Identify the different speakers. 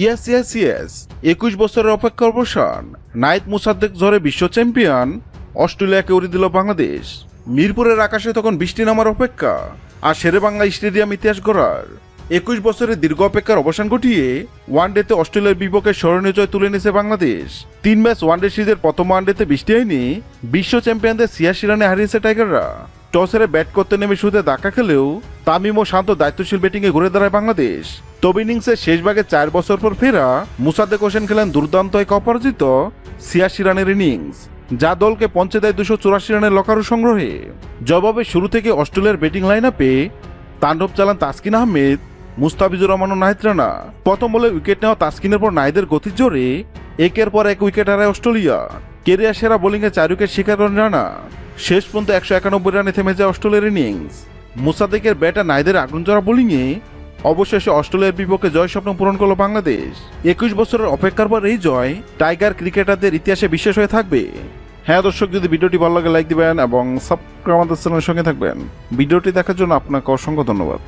Speaker 1: Yes, 21 বছরের অপেক্ষার অবসান। নাহিদ মুসাদ্দেক ঝড়ে বিশ্ব চ্যাম্পিয়ন, অস্ট্রেলিয়াকে উড়িয়ে দিল বাংলাদেশ। মিরপুরের আকাশে তখন বৃষ্টি নামার অপেক্ষা, আর শেরে বাংলা স্টেডিয়াম ইতিহাস গড়ার। 21 বছরের দীর্ঘ অপেক্ষার অবসান ঘটিয়ে ওয়ানডেতে অস্ট্রেলিয়ার বিপক্ষে স্মরণীয় জয় তুলে নিয়েছে বাংলাদেশ। 3 ম্যাচ ওয়ানডে সিরিজের প্রথম ওয়ানডেতে বৃষ্টি হয়নি, বিশ্ব চ্যাম্পিয়নদের 86 রানে হারিয়েছে টাইগাররা। টস হেরে ব্যাট করতে নেমে শুরুতে ধাক্কা খেলেও তামিম ও শান্ত দায়িত্বশীল ব্যাটিংয়ে ঘুরে দাঁড়ায় বাংলাদেশ। তবে ইনিংসের শেষ ভাগে 4 বছর পর ফেরা মুসাদ্দেক হোসেন খেলেন দুর্দান্ত এক অপরাজিত 86 রানের ইনিংস, যা দলকে পৌঁছে দেয় 284 রানের লকারু সংগ্রহে। জবাবে শুরু থেকে অস্ট্রেলিয়ার ব্যাটিং লাইন আপে তাণ্ডব চালান তাসকিন আহমেদ, মুস্তাফিজুর রহমান ও নাহিদ রানা। প্রথম বলে উইকেট নেওয়া তাসকিনের পর নাহিদের গতির জোরে একের পর এক উইকেট হারায় অস্ট্রেলিয়া। কেরিয়ার সেরা বোলিংয়ে 4 উইকেট শিকার করেন রানা। শেষ পর্যন্ত 191 রানে থেমে যায় অস্ট্রেলিয়ার ইনিংস। মুসাদ্দেকের ব্যাট আর নাহিদের আগুনজোড়া বোলিংয়ে অবশেষে অস্ট্রেলিয়ার বিপক্ষে জয় স্বপ্ন পূরণ করল বাংলাদেশ। 21 বছরের অপেক্ষার পর এই জয় টাইগার ক্রিকেটারদের ইতিহাসে বিশেষ হয়ে থাকবে। হ্যাঁ দর্শক, যদি ভিডিওটি ভালো লাগে লাইক দিবেন এবং সাবস্ক্রাইব আমাদের চ্যানেলের সঙ্গে থাকবেন। ভিডিওটি দেখার জন্য আপনাকে অসংখ্য ধন্যবাদ।